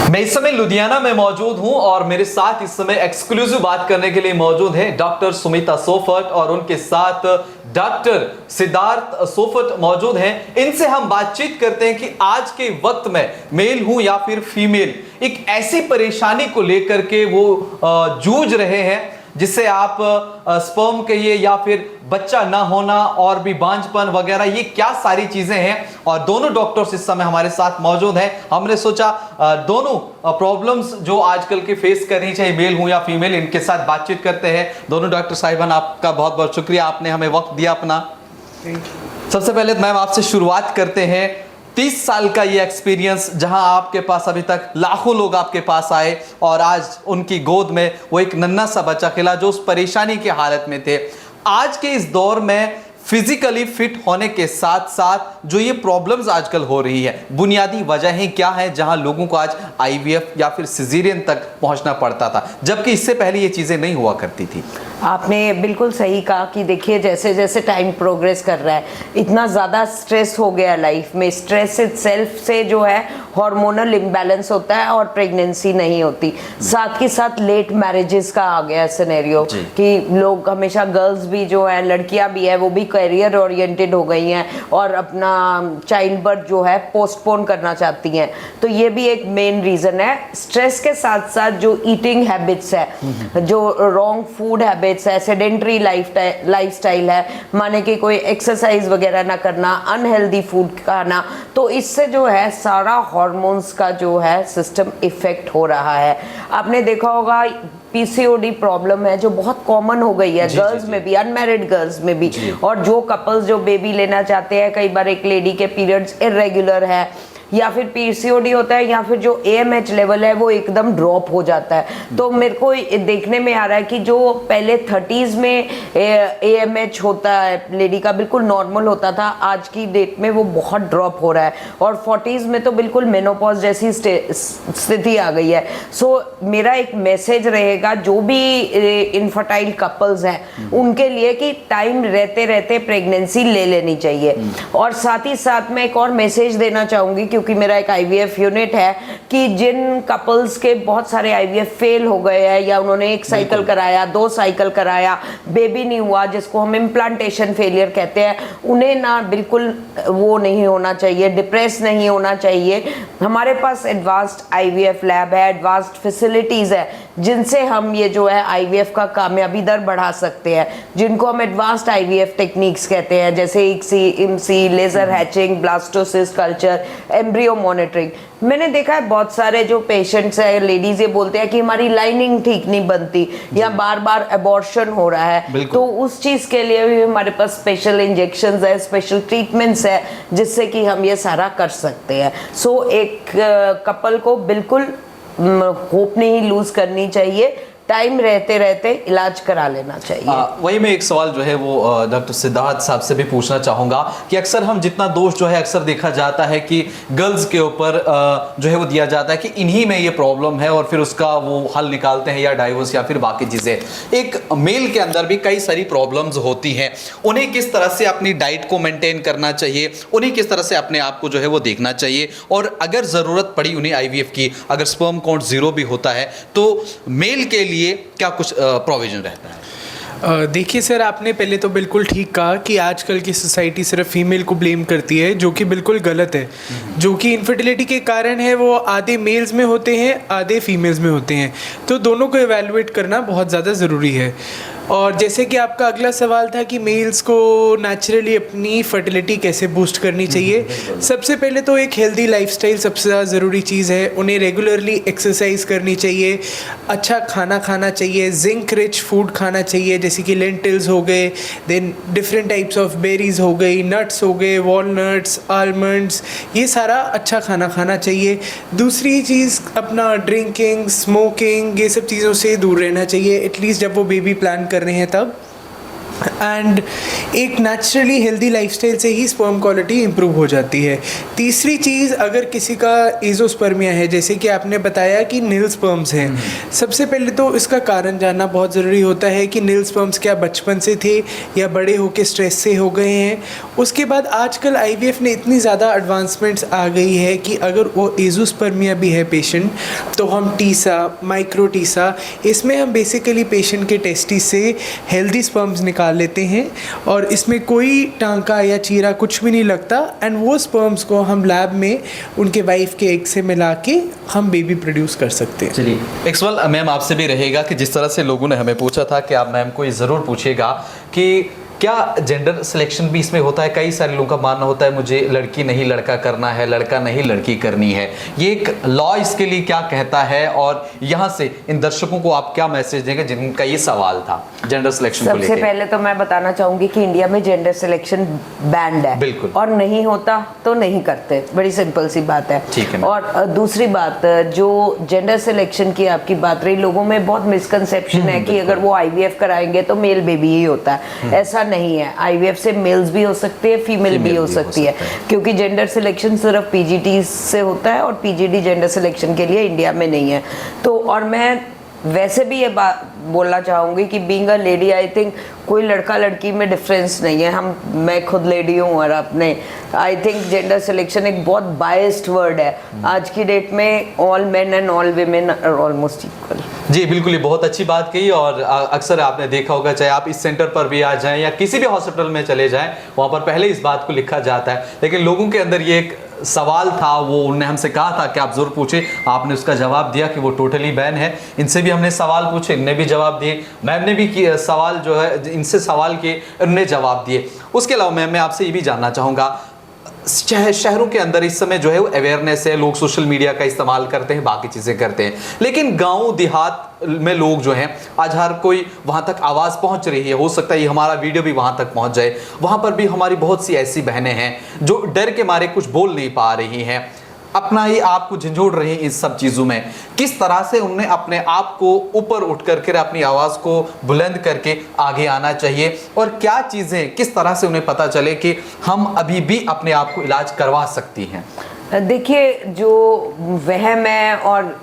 मैं इस समय लुधियाना में मौजूद हूं और मेरे साथ इस समय एक्सक्लूसिव बात करने के लिए मौजूद हैं डॉक्टर सुमिता सोफत और उनके साथ डॉक्टर सिद्धार्थ सोफत मौजूद हैं। इनसे हम बातचीत करते हैं कि आज के वक्त में मेल हूं या फिर फीमेल, एक ऐसी परेशानी को लेकर के वो जूझ रहे हैं जिससे आप स्पर्म कहिए या फिर बच्चा ना होना और भी बांझपन वगैरह, ये क्या सारी चीजें हैं। और दोनों डॉक्टर्स इस समय हमारे साथ मौजूद हैं। हमने सोचा दोनों प्रॉब्लम्स जो आजकल के फेस करनी चाहिए, मेल हूं या फीमेल, इनके साथ बातचीत करते हैं। दोनों डॉक्टर साहिबान, आपका बहुत बहुत शुक्रिया, आपने हमें वक्त दिया अपना। सबसे पहले मैम आपसे शुरुआत करते हैं। 30 साल का ये एक्सपीरियंस, जहां आपके पास अभी तक लाखों लोग आपके पास आए और आज उनकी गोद में वो एक नन्हा सा बच्चा खिला जो उस परेशानी की हालत में थे। आज के इस दौर में फिजिकली फिट होने के साथ साथ जो ये प्रॉब्लम्स आजकल हो रही है, बुनियादी वजहें क्या है जहां लोगों को आज आईवीएफ या फिर सिजेरियन तक पहुंचना पड़ता था, जबकि इससे पहले ये चीजें नहीं हुआ करती थी। आपने बिल्कुल सही कहा कि देखिए जैसे जैसे टाइम प्रोग्रेस कर रहा है, इतना ज़्यादा स्ट्रेस हो गया लाइफ में। स्ट्रेस इटसेल्फ से जो है हार्मोनल इम्बैलेंस होता है और प्रेगनेंसी नहीं होती। साथ के साथ लेट मैरिजेस का आ गया सिनेरियो कि लोग हमेशा, गर्ल्स भी जो है, लड़कियां भी है, वो भी करियर ओरिएंटेड हो गई हैं और अपना चाइल्ड बर्थ जो है पोस्टपोन करना चाहती हैं। तो ये भी एक मेन रीज़न है। स्ट्रेस के साथ साथ जो ईटिंग हैबिट्स है, जो रॉन्ग फूड हैबिट्स है, सेडेंटरी लाइफस्टाइल है, माने कि कोई एक्सरसाइज वगैरह ना करना, अनहेल्दी फूड खाना, तो इससे जो है सारा हार्मोन्स का जो है सिस्टम इफेक्ट हो रहा है। आपने देखा होगा पीसीओडी प्रॉब्लम है जो बहुत कॉमन हो गई है, गर्ल्स में भी, अनमैरिड गर्ल्स में भी। और जो कपल्स जो बेबी लेना चाहते हैं, कई बार एक लेडी के पीरियड्स इरेगुलर है या फिर पीसीओडी होता है या फिर जो एएमएच लेवल है वो एकदम ड्रॉप हो जाता है। तो मेरे को देखने में आ रहा है कि जो पहले 30s में एएमएच होता है लेडी का, बिल्कुल नॉर्मल होता था, आज की डेट में वो बहुत ड्रॉप हो रहा है और 40s में तो बिल्कुल मेनोपॉज जैसी स्थिति आ गई है। सो मेरा एक मैसेज रहेगा जो भी इनफर्टाइल कपल्स हैं उनके लिए कि टाइम रहते रहते प्रेगनेंसी ले लेनी चाहिए। और साथ ही साथ मैं एक और मैसेज देना चाहूँगी, क्योंकि मेरा एक आईवीएफ यूनिट है, कि जिन कपल्स के बहुत सारे आईवीएफ फेल हो गए हैं या उन्होंने 1 साइकिल कराया, 2 साइकिल कराया, बेबी नहीं हुआ, जिसको हम इम्प्लांटेशन फेलियर कहते हैं, उन्हें ना बिल्कुल वो नहीं होना चाहिए, डिप्रेस नहीं होना चाहिए। हमारे पास एडवांस्ड आईवीएफ लैब है, एडवांस्ड फैसिलिटीज़ है जिनसे हम ये जो है आईवीएफ का कामयाबी दर बढ़ा सकते हैं, जिनको हम एडवांस्ड आईवीएफ टेक्निक्स कहते हैं, जैसे ICSI, IMSI, laser hatching, blastocyst culture, embryo monitoring. मैंने देखा है बहुत सारे जो पेशेंट्स हैं, लेडीज, ये बोलते हैं कि हमारी लाइनिंग ठीक नहीं बनती या बार बार अबॉर्शन हो रहा है, तो उस चीज़ के लिए भी हमारे पास स्पेशल इंजेक्शंस है, स्पेशल ट्रीटमेंट्स है जिससे कि हम ये सारा कर सकते हैं। सो एक कपल को बिल्कुल होप नहीं लूज करनी चाहिए, टाइम रहते रहते इलाज करा लेना चाहिए। वही मैं एक सवाल जो है वो डॉक्टर सिद्धार्थ साहब से भी पूछना चाहूँगा कि अक्सर हम जितना दोष जो है अक्सर देखा जाता है कि गर्ल्स के ऊपर जो है वो दिया जाता है कि इन्हीं में ये प्रॉब्लम है और फिर उसका वो हल निकालते हैं या डाइवोर्स या फिर बाकी चीज़ें। एक मेल के अंदर भी कई सारी प्रॉब्लम्स होती हैं, उन्हें किस तरह से अपनी डाइट को मेंटेन करना चाहिए, उन्हें किस तरह से अपने आप को जो है वो देखना चाहिए, और अगर ज़रूरत पड़ी उन्हें आईवीएफ की, अगर स्पर्म काउंट 0 भी होता है तो मेल के लिए क्या कुछ प्रोविजन रहता है? देखिए सर, आपने पहले तो बिल्कुल ठीक कहा कि आजकल की सोसाइटी सिर्फ फीमेल को ब्लेम करती है, जो कि बिल्कुल गलत है। जो कि इनफर्टिलिटी के कारण है वो आधे मेल्स में होते हैं, आधे फीमेल्स में होते हैं, तो दोनों को एवेलुएट करना बहुत ज़्यादा ज़रूरी है। और जैसे कि आपका अगला सवाल था कि मेल्स को नेचुरली अपनी फर्टिलिटी कैसे बूस्ट करनी चाहिए, सबसे पहले तो एक हेल्दी लाइफस्टाइल सबसे ज़्यादा ज़रूरी चीज़ है। उन्हें रेगुलरली एक्सरसाइज करनी चाहिए, अच्छा खाना खाना चाहिए, जिंक रिच फूड खाना चाहिए, जैसे कि लेंटिल्स हो गए, then different types of berries हो गई, नट्स हो गए, वॉलनट्स, आलमंड्स, ये सारा अच्छा खाना खाना चाहिए। दूसरी चीज़, अपना ड्रिंकिंग, स्मोकिंग, ये सब चीज़ों से दूर रहना चाहिए, एटलीस्ट जब वो बेबी प्लान कर रहे हैं तब। एंड एक नेचुरली हेल्दी लाइफस्टाइल से ही स्पर्म क्वालिटी इंप्रूव हो जाती है। तीसरी चीज़, अगर किसी का एजोस्पर्मिया है, जैसे कि आपने बताया कि नील स्पर्म्स हैं, सबसे पहले तो इसका कारण जानना बहुत ज़रूरी होता है कि नील स्पर्म्स क्या बचपन से थे या बड़े होकर स्ट्रेस से हो गए हैं। उसके बाद आजकल IVF ने इतनी ज़्यादा एडवांसमेंट्स आ गई है कि अगर वो एजोस्पर्मिया भी है पेशेंट, तो हम टीसा, माइक्रो टीसा, इसमें हम बेसिकली पेशेंट के टेस्टिस से हेल्दी स्पर्म्स निकाल लेते हैं और इसमें कोई टांका या चीरा कुछ भी नहीं लगता एंड वो स्पर्म्स को हम लैब में उनके वाइफ के एग से मिला के हम बेबी प्रोड्यूस कर सकते हैं। चलिए, एक सवाल मैम आपसे भी रहेगा कि जिस तरह से लोगों ने हमें पूछा था कि आप मैम को ये ज़रूर पूछिएगा कि क्या जेंडर सिलेक्शन भी इसमें होता है? कई सारे लोगों का मानना होता है मुझे लड़की नहीं लड़का करना है, लड़का नहीं लड़की करनी है। ये एक लॉ इसके लिए क्या कहता है, और यहाँ से इन दर्शकों को आप क्या मैसेज देंगे जिनका ये सवाल था जेंडर सिलेक्शन को लेकर? सबसे पहले तो मैं बताना चाहूंगी कि इंडिया में जेंडर सिलेक्शन बैंड है, बिल्कुल, और नहीं होता तो नहीं करते, बड़ी सिंपल सी बात है। ठीक है। और दूसरी बात, जो जेंडर सिलेक्शन की आपकी बात रही, लोगों में बहुत मिसकंसेप्शन है कि अगर वो IVF कराएंगे तो मेल बेबी ही होता है। ऐसा नहीं है, IVF से मेल्स भी हो सकते हैं, फीमेल भी हो सकती है, क्योंकि जेंडर सिलेक्शन सिर्फ PGT से होता है और PGD जेंडर सिलेक्शन के लिए इंडिया में नहीं है। तो और मैं वैसे भी ये बात बोलना चाहूँगी कि being a lady, I think कोई लड़का लड़की में डिफरेंस नहीं है। मैं खुद लेडी हूँ और अपने आई थिंक जेंडर सिलेक्शन एक बहुत बायस्ड वर्ड है। आज की डेट में all men and all women are almost equal. जी बिल्कुल, ये बहुत अच्छी बात कही। और अक्सर आपने देखा होगा, चाहे आप इस सेंटर पर भी आ जाएं या किसी भी हॉस्पिटल में चले जाएं, वहाँ पर पहले इस बात को लिखा जाता है। लेकिन लोगों के अंदर ये एक सवाल था, वो उन्होंने हमसे कहा था कि आप जरूर पूछे, आपने उसका जवाब दिया कि वो टोटली बैन है। इनसे भी हमने सवाल पूछे, इनने भी जवाब दिए, मैम ने भी सवाल जो है इनसे सवाल किए, उन्होंने जवाब दिए। उसके अलावा मैम मैं आपसे ये भी जानना चाहूँगा, शहरों के अंदर इस समय जो है वो अवेयरनेस है, लोग सोशल मीडिया का इस्तेमाल करते हैं, बाकी चीज़ें करते हैं, लेकिन गांव देहात में लोग जो हैं आज हर कोई वहां तक आवाज़ पहुंच रही है। हो सकता है ये हमारा वीडियो भी वहां तक पहुंच जाए। वहां पर भी हमारी बहुत सी ऐसी बहनें हैं जो डर के मारे कुछ बोल नहीं पा रही हैं, अपना ही आप को झंझोड़ रही हैं इस सब चीज़ों में। किस तरह से उन्हें अपने आप को ऊपर उठ करके अपनी आवाज़ को बुलंद करके आगे आना चाहिए, और क्या चीज़ें किस तरह से उन्हें पता चले कि हम अभी भी अपने आप को इलाज करवा सकती हैं? देखिए, जो वहम है, और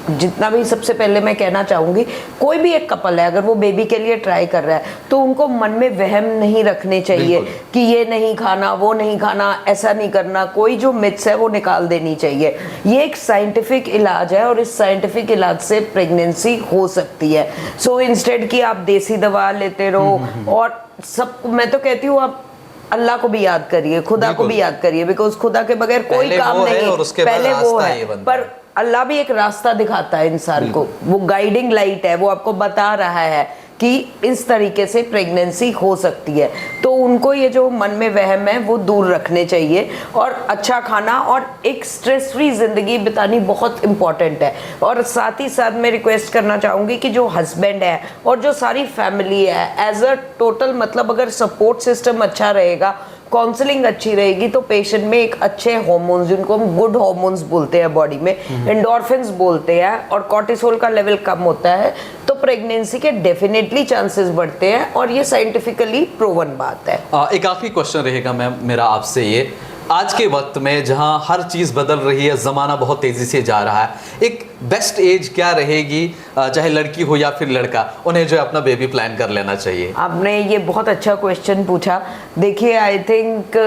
जितना भी सबसे पहले मैं कहना चाहूँगी, कोई भी एक कपल है अगर वो बेबी के लिए ट्राई कर रहा है तो उनको मन में वहम नहीं रखने चाहिए कि ये नहीं खाना, वो नहीं खाना, ऐसा नहीं करना। कोई जो मिथ्स है वो निकाल देनी चाहिए। ये एक साइंटिफिक इलाज है और इस साइंटिफिक इलाज से प्रेगनेंसी हो सकती है। सो इंस्टेड कि आप देसी दवा लेते रहो, और सब, मैं तो कहती हूँ आप अल्लाह को भी याद करिए, खुदा को भी याद करिए, बिकॉज खुदा के बगैर कोई काम नहीं। पहले वो है, पर अल्लाह भी एक रास्ता दिखाता है इंसान को, वो गाइडिंग लाइट है, वो आपको बता रहा है कि इस तरीके से प्रेगनेंसी हो सकती है। तो उनको ये जो मन में वहम है वो दूर रखने चाहिए, और अच्छा खाना और एक स्ट्रेस फ्री ज़िंदगी बितानी बहुत इम्पॉर्टेंट है। और साथ ही साथ मैं रिक्वेस्ट करना चाहूँगी कि जो हस्बैंड है और जो सारी फैमिली है, एज अ टोटल, मतलब अगर सपोर्ट सिस्टम अच्छा रहेगा, काउंसलिंग अच्छी रहेगी, तो पेशेंट में एक अच्छे हार्मोन्स, जिनको हम गुड हार्मोन्स बोलते हैं बॉडी में, एंडोर्फिन्स बोलते हैं, और कॉर्टिसोल का लेवल कम होता है, तो प्रेगनेंसी के डेफिनेटली चांसेस बढ़ते हैं, और ये साइंटिफिकली प्रूवन बात है। एक आखिरी क्वेश्चन रहेगा मैम मेरा आपसे, ये आज के वक्त में जहां हर चीज़ बदल रही है, ज़माना बहुत तेज़ी से जा रहा है, एक बेस्ट एज क्या रहेगी, चाहे लड़की हो या फिर लड़का, उन्हें जो है अपना बेबी प्लान कर लेना चाहिए? आपने ये बहुत अच्छा क्वेश्चन पूछा। देखिए, आई थिंक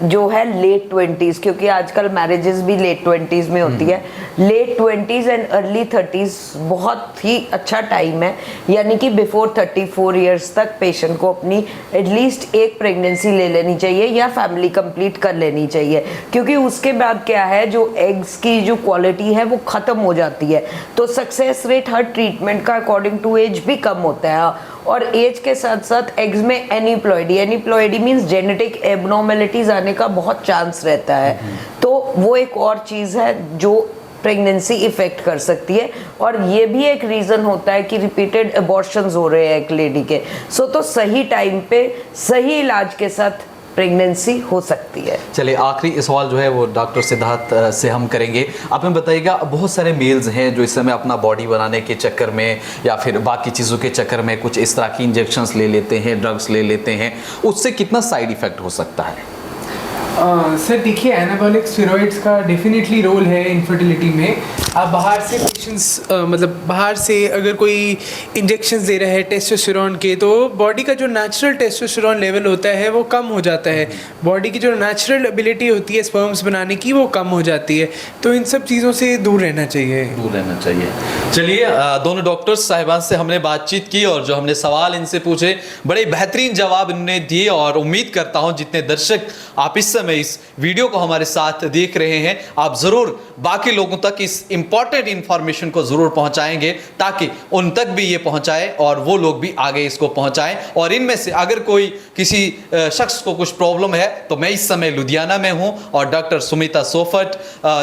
जो है लेट 20s, क्योंकि आजकल मैरिजेस भी लेट 20s में होती है। Late 20s and early 30s बहुत ही अच्छा टाइम है, यानी कि बिफोर 34 ईयर्स तक पेशेंट को अपनी एटलीस्ट एक प्रेगनेंसी ले लेनी चाहिए या फैमिली कंप्लीट कर लेनी चाहिए, क्योंकि उसके बाद क्या है, जो एग्स की जो क्वालिटी है वो ख़त्म हो जाती है। तो सक्सेस रेट हर ट्रीटमेंट का अकॉर्डिंग टू एज भी कम होता है, और एज के साथ साथ एग्स में एनीप्लॉइडी मींस जेनेटिक एबनॉर्मेलिटीज आने का बहुत चांस रहता है। तो वो एक और चीज़ है जो प्रेगनेंसी इफेक्ट कर सकती है, और ये भी एक रीज़न होता है कि रिपीटेड अबॉर्शंस हो रहे हैं एक लेडी के। सो तो सही टाइम पे सही इलाज के साथ प्रेगनेंसी हो सकती है। चलिए आखिरी सवाल जो है वो डॉक्टर सिद्धार्थ से हम करेंगे। आप हमें बताइएगा, बहुत सारे मेल्स हैं जो इस समय अपना बॉडी बनाने के चक्कर में या फिर बाकी चीज़ों के चक्कर में कुछ इस तरह की इंजेक्शंस ले लेते हैं, ड्रग्स ले लेते हैं, उससे कितना साइड इफेक्ट हो सकता है? सर देखिए, एनाबॉलिक स्टेरॉइड्स का डेफिनेटली रोल है इनफर्टिलिटी में। आप बाहर से पेशेंट्स मतलब बाहर से अगर कोई इंजेक्शंस दे रहा है टेस्टोस्टेरोन के, तो बॉडी का जो नेचुरल टेस्टोस्टेरोन लेवल होता है वो कम हो जाता है। बॉडी की जो नेचुरल एबिलिटी होती है स्पर्म्स बनाने की वो कम हो जाती है। तो इन सब चीज़ों से दूर रहना चाहिए। चलिए दोनों डॉक्टर्स साहिबान से हमने बातचीत की और जो हमने सवाल इनसे पूछे बड़े बेहतरीन जवाब इन्होंने दिए, और उम्मीद करता हूं जितने दर्शक आप इस समय इस वीडियो को हमारे साथ देख रहे हैं, आप जरूर बाकी लोगों तक इस इंपॉर्टेंट इंफॉर्मेशन को जरूर पहुंचाएंगे ताकि उन तक भी ये पहुंचाए और वो लोग भी आगे इसको पहुंचाएं। और इनमें से अगर कोई किसी शख्स को कुछ प्रॉब्लम है तो मैं इस समय लुधियाना में हूं और डॉक्टर सुमिता सोफट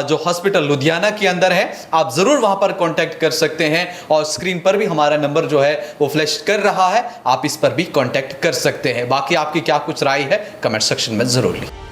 जो हॉस्पिटल लुधियाना के अंदर है, आप जरूर वहां पर कांटेक्ट कर सकते हैं। और स्क्रीन पर भी हमारा नंबर जो है वो फ्लैश कर रहा है, आप इस पर भी कांटेक्ट कर सकते हैं। बाकी आपकी क्या कुछ राय है कमेंट सेक्शन में जरूर लिखें।